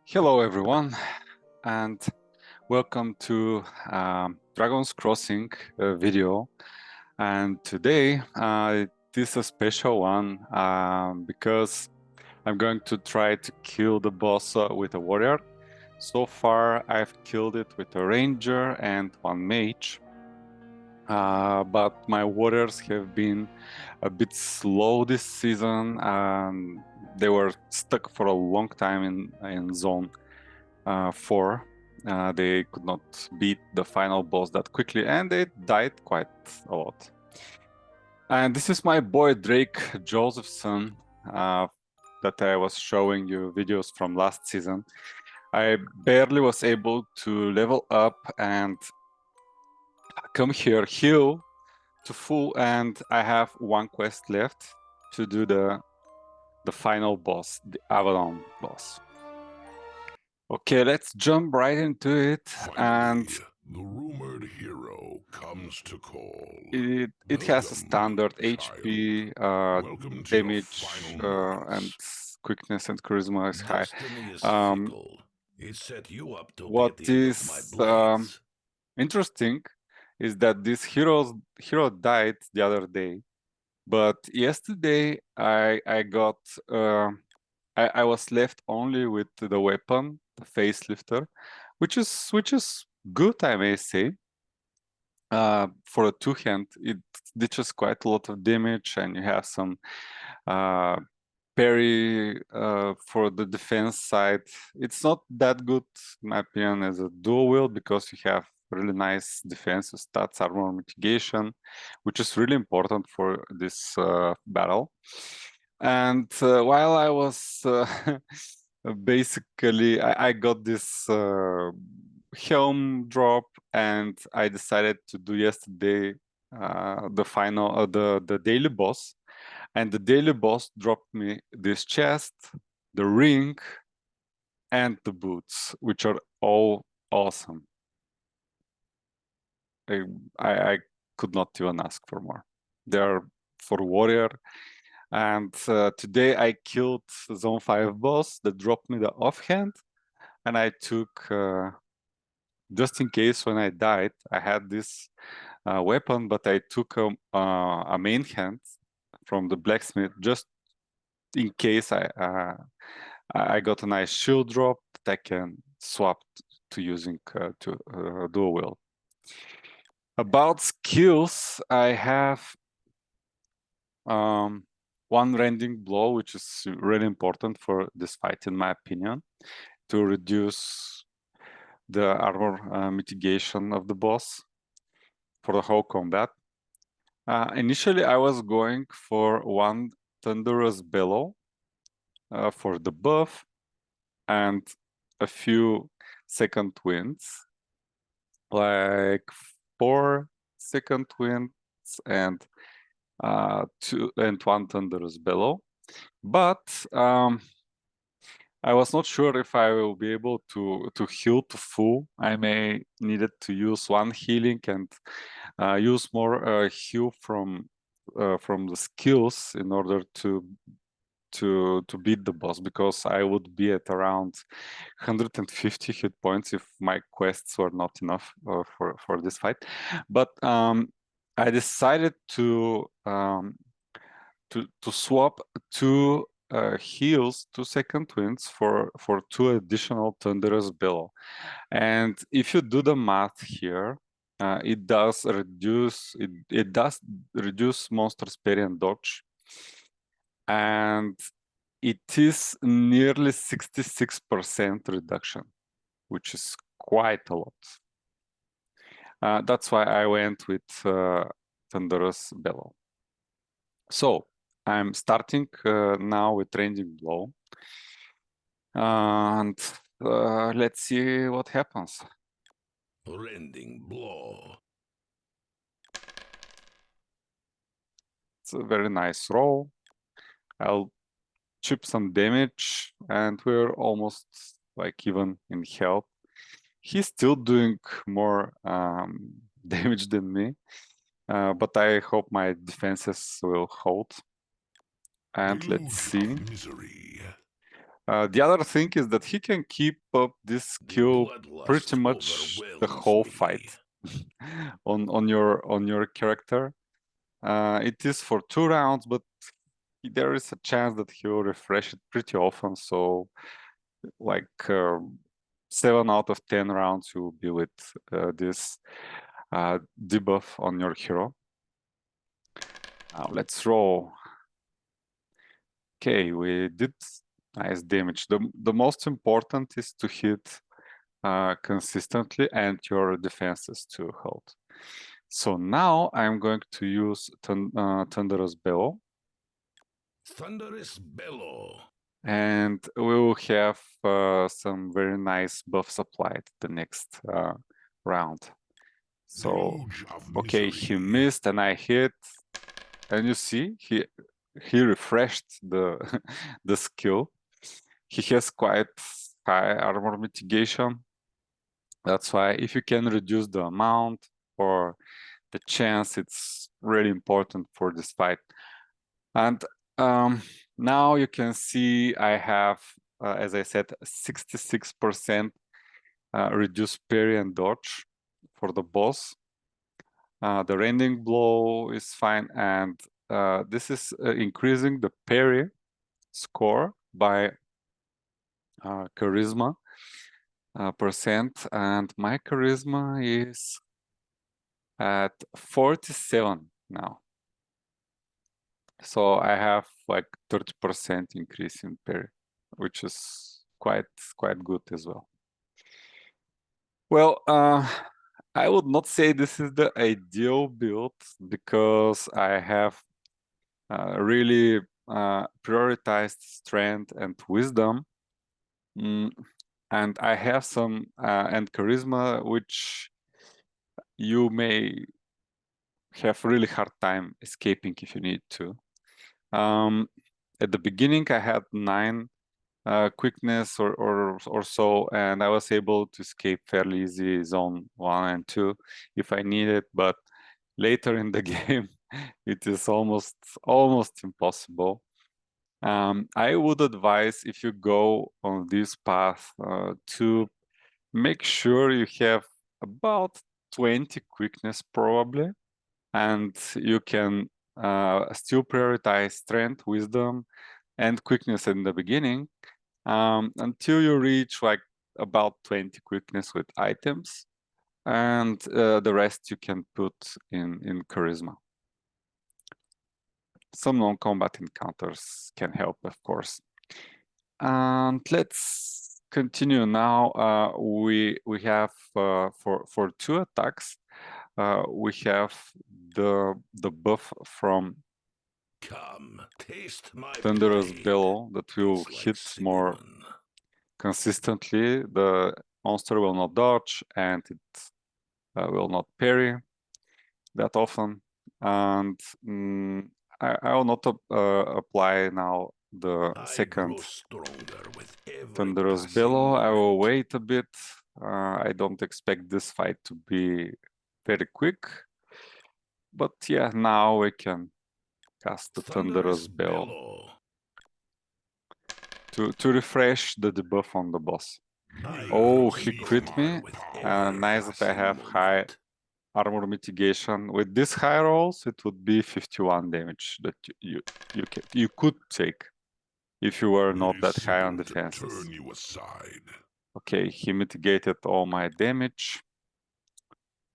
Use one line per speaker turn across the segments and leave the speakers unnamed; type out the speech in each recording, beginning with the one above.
Hello everyone, and welcome to Dragon's Crossing video. And today this is a special one because I'm going to try to kill the boss with a warrior. So far I've killed it with a ranger and one mage, but my warriors have been a bit slow this season, and they were stuck for a long time in zone 4. They could not beat the final boss that quickly, and they died quite a lot. And this is my boy Drake Josephson that I was showing you videos from last season. I barely was able to level up and come here, heal to full, and I have one quest left to do the final boss, the Abaddon boss. Okay, let's jump right into it. And
the rumored hero comes to call.
It has a standard HP, damage, and quickness and charisma is high.
It set you up to
What is interesting is that this hero died the other day, but yesterday I got I was left only with the weapon, the facelifter, which is good, I may say. For a two-hand, it ditches quite a lot of damage, and you have some parry for the defense side. It's not that good, in my opinion, as a dual wield, because you have really nice defensive stats, armor mitigation, which is really important for this battle. And while I was basically, I got this helm drop, and I decided to do yesterday the final, the daily boss, and the daily boss dropped me this chest, the ring, and the boots, which are all awesome. I could not even ask for more. They're for warrior. And today I killed Zone 5 boss that dropped me the offhand, and I took, just in case when I died, I had this weapon, but I took a main hand from the blacksmith just in case I got a nice shield drop that I can swap to using to dual wield. About skills, I have one rending blow, which is really important for this fight, in my opinion, to reduce the armor mitigation of the boss for the whole combat. Initially, I was going for one thunderous bellow for the buff and a few second winds, like 4 second winds and one thunderous bellow. But I was not sure if I will be able to heal to full. I may needed to use one healing and use more heal from the skills in order to beat the boss, because I would be at around 150 hit points if my quests were not enough for this fight. But I decided to swap two heals, 2 second winds for 2 additional thunderous bellow. And if you do the math here, it does reduce monster's parry and dodge, and it is nearly 66% reduction, which is quite a lot. That's why I went with thunderous bellow. So I'm starting now with rending blow, and let's see what happens.
Rending blow.
It's a very nice roll. I'll chip some damage, and we're almost like even in health. He's still doing more damage than me, but I hope my defenses will hold. And let's see. The other thing is that he can keep up this skill pretty much the whole fight on your character. It is for 2 rounds, but there is a chance that he will refresh it pretty often. So, like 7 out of 10 rounds, you will be with this debuff on your hero. Now let's roll. Okay, we did nice damage. The most important is to hit consistently and your defenses to hold. So now I'm going to use Thunderous Bellow.
Thunderous Bellow.
And we will have some very nice buffs applied the next round. So, okay, he missed and I hit. And you see, he refreshed the the skill. He has quite high armor mitigation. That's why if you can reduce the amount or the chance, it's really important for this fight. And now you can see I have, as I said, 66% reduced parry and dodge for the boss. The rending blow is fine, and this is increasing the parry score by charisma percent, and my charisma is at 47 now. So I have like 30% increase in parry, which is quite good as well. Well, I would not say this is the ideal build because I have really prioritized strength and wisdom, and I have some and charisma, which you may have really hard time escaping if you need to. At the beginning, I had 9 quickness or so, and I was able to escape fairly easy zone 1 and 2 if I needed, but later in the game, it is almost impossible. I would advise, if you go on this path, to make sure you have about 20 quickness probably, and you can still prioritize strength, wisdom, and quickness in the beginning until you reach like about 20 quickness with items, and the rest you can put in charisma. Some non-combat encounters can help, of course. And let's continue now. We have for 2 attacks, we have the buff from Thunderous Bellow that will hit more consistently. The monster will not dodge and it will not parry that often. And I will not apply now the second Thunderous Bellow. I will wait a bit. I don't expect this fight to be very quick. But yeah, now we can cast the Thunderous Bellow to refresh the debuff on the boss. Oh, he crit me. Nice that I have high armor mitigation. With this high rolls, it would be 51 damage that you could take if you were not that high on defenses. Okay, he mitigated all my damage.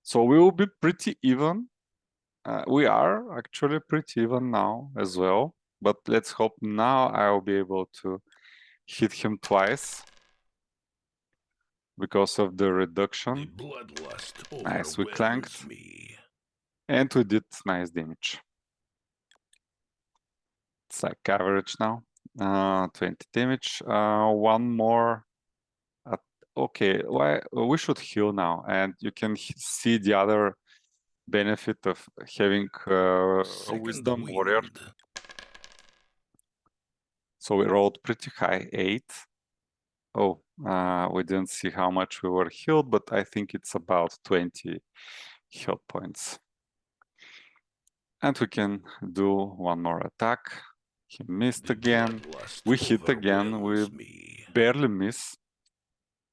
So we will be pretty even. We are actually pretty even now as well. But let's hope now I will be able to hit him twice because of the reduction. Nice, we clanked. And we did nice damage. It's like average now. 20 damage. One more. Okay, we should heal now, and you can see the other benefit of having a Wisdom Warrior. So we rolled pretty high, 8. Oh, we didn't see how much we were healed, but I think it's about 20 health points. And we can do one more attack. He missed again. We hit again. We barely miss.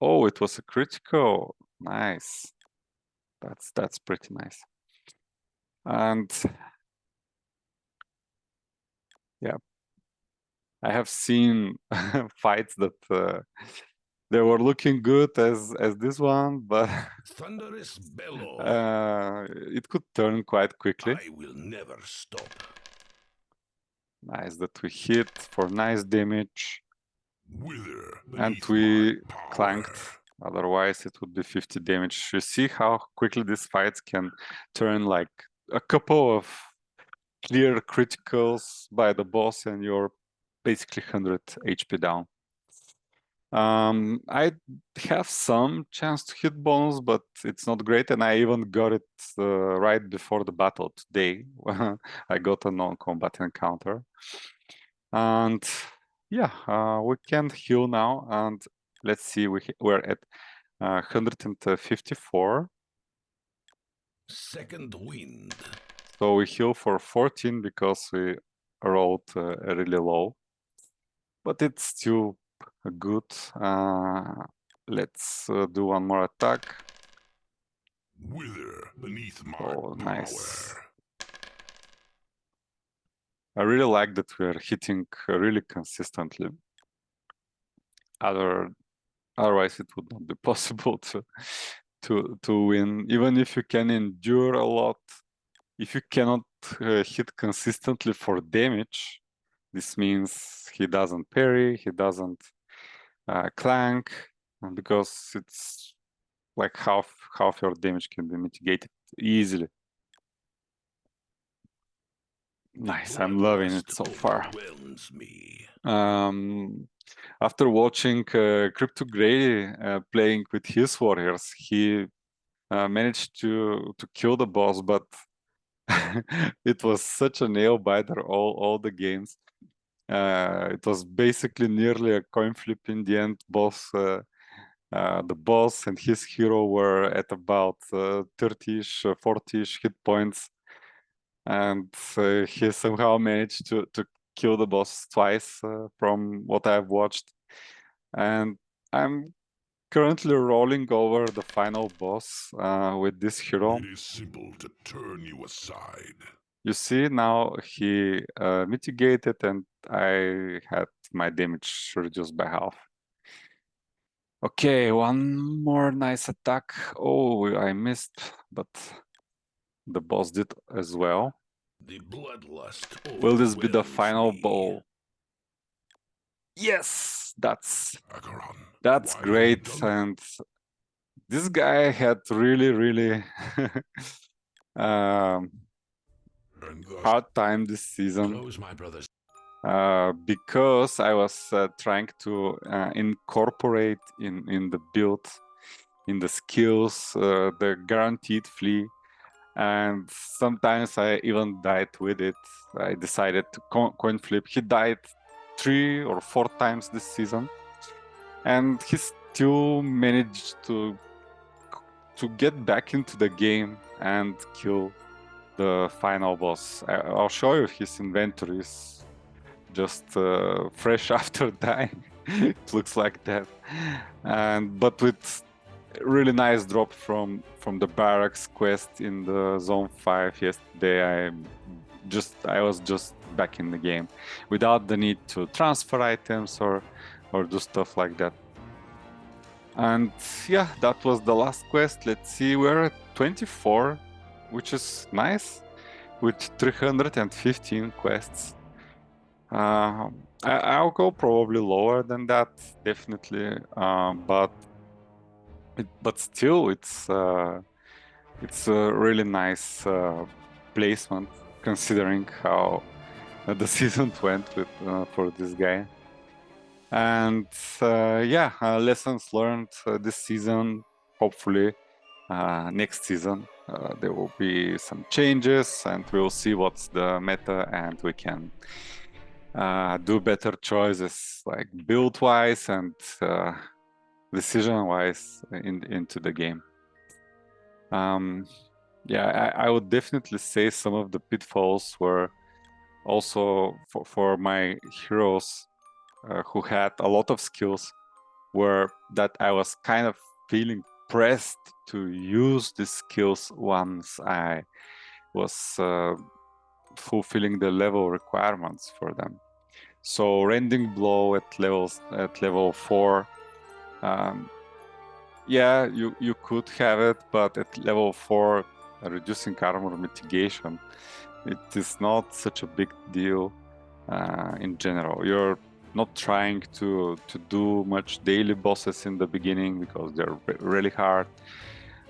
Oh, it was a critical. Nice. That's pretty nice. And yeah, I have seen fights that they were looking good as this one, but
Thunderous bellow.
it could turn quite quickly.
I will never stop.
Nice that we hit for nice damage.
Wither
And
beneath
we
my power.
clanked. Otherwise, it would be 50 damage. You see how quickly these fights can turn like a couple of clear criticals by the boss, and you're basically 100 HP down. I have some chance to hit bonus, but it's not great, and I even got it right before the battle today. I got a non-combat encounter. And yeah, we can heal now, and let's see, we're at 154.
Second wind.
So we heal for 14 because we rolled really low, but it's still good. Let's do one more attack.
Wither beneath my
Oh,
power.
nice. I really like that we're hitting really consistently. Otherwise, it would not be possible to win. Even if you can endure a lot, if you cannot hit consistently for damage, this means he doesn't parry, he doesn't clank, because it's like half your damage can be mitigated easily. Nice, I'm loving it so far. After watching Crypto Grey playing with his warriors, he managed to kill the boss, but it was such a nail biter all the games. It was basically nearly a coin flip in the end. The boss and his hero were at about 30-ish, 40-ish hit points, and he somehow managed to kill the boss twice from what I've watched. And I'm currently rolling over the final boss with this hero.
It is simple to turn you aside.
You see, now he mitigated, and I had my damage reduced by half. Okay, one more nice attack. Oh, I missed, but the boss did as well.
The bloodlust.
Will this be the final bow? Yes, that's great. And this guy had really hard time this season because I was trying to incorporate in the build, in the skills, the guaranteed flee, and sometimes I even died with it. I decided to coin flip. He died 3 or 4 times this season, and he still managed to get back into the game and kill the final boss. I'll show you his inventory is just fresh after dying. It looks like that, but with really nice drop from the barracks quest in the zone 5 yesterday. I was just back in the game without the need to transfer items or do stuff like that. And yeah, that was the last quest. Let's see, we're at 24, which is nice, with 315 quests. I'll go probably lower than that, definitely, but still, it's a really nice placement considering how the season went with for this guy. And yeah, lessons learned this season. Hopefully, next season there will be some changes, and we will see what's the meta, and we can do better choices, like build-wise and decision-wise into the game. Yeah, I would definitely say some of the pitfalls were also for my heroes who had a lot of skills, were that I was kind of feeling pressed to use these skills once I was fulfilling the level requirements for them. So rending blow at level 4, yeah, you could have it, but at level 4, reducing armor mitigation, it is not such a big deal in general. You're not trying to do much daily bosses in the beginning because they're really hard.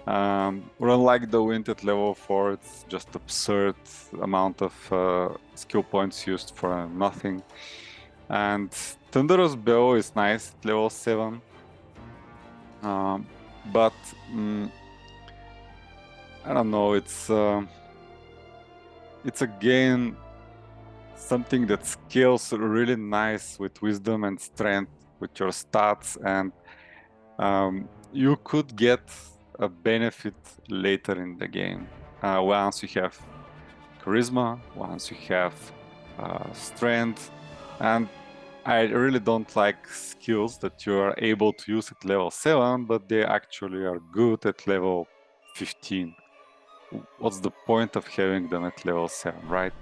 Run like the wind at level 4, it's just absurd amount of skill points used for nothing. And Thunderous Bow is nice at level 7. But I don't know, it's again something that scales really nice with wisdom and strength with your stats, and you could get a benefit later in the game once you have charisma, once you have strength. And I really don't like skills that you are able to use at level 7, but they actually are good at level 15. What's the point of having them at level 7, right?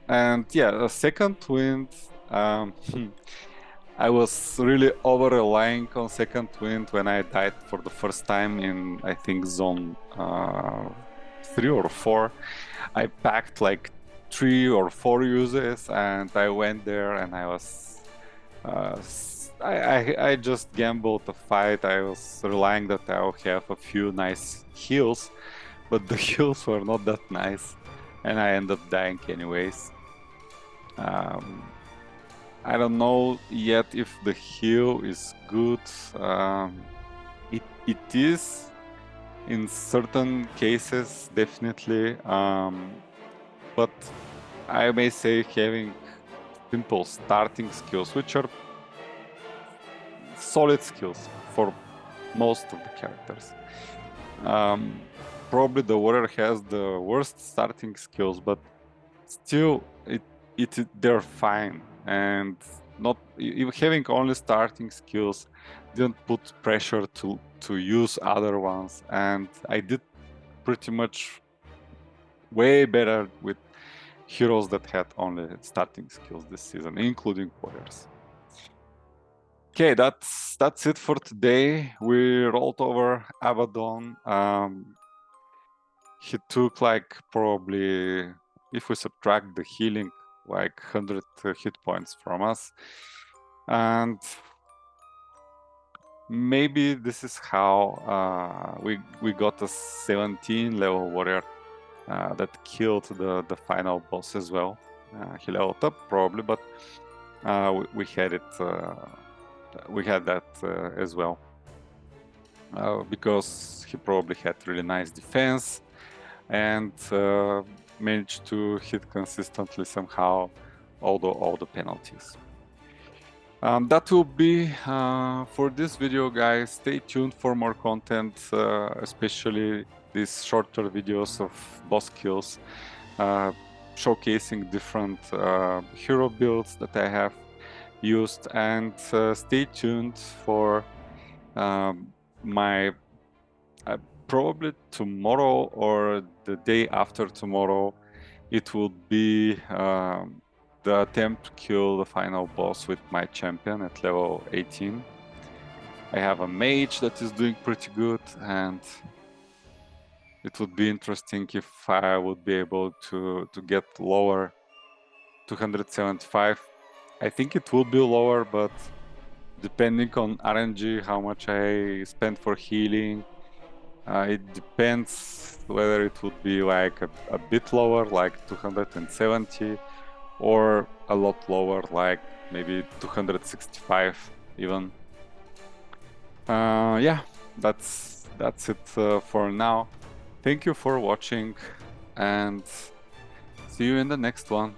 And yeah, the second wind, I was really over-relying on second wind when I died for the first time in, I think, zone 3 or 4. I packed like 3 or 4 uses, and I went there and I was I just gambled the fight. I was relying that I'll have a few nice heals, but the heals were not that nice, and I ended up dying anyways. I don't know yet if the heal is good. It is in certain cases, definitely, but I may say having simple starting skills, which are solid skills for most of the characters. Probably the warrior has the worst starting skills, but still they're fine, and not having only starting skills didn't put pressure to use other ones, and I did pretty much way better with heroes that had only starting skills this season, including warriors. Okay, that's it for today. We rolled over Abaddon. He took like probably, if we subtract the healing, like 100 hit points from us. And maybe this is how we got a 17 level warrior that killed the final boss as well. He leveled up probably, but we had it. We had that as well because he probably had really nice defense and managed to hit consistently somehow all the penalties. That will be for this video, guys. Stay tuned for more content, especially these shorter videos of boss kills, showcasing different hero builds that I have used, and stay tuned for my probably tomorrow or the day after tomorrow. It will be the attempt to kill the final boss with my champion at level 18. I have a mage that is doing pretty good, and it would be interesting if I would be able to get lower 275. I think it will be lower, but depending on RNG, how much I spend for healing, it depends whether it would be like a bit lower, like 270, or a lot lower, like maybe 265 even. Yeah, that's it for now. Thank you for watching, and see you in the next one.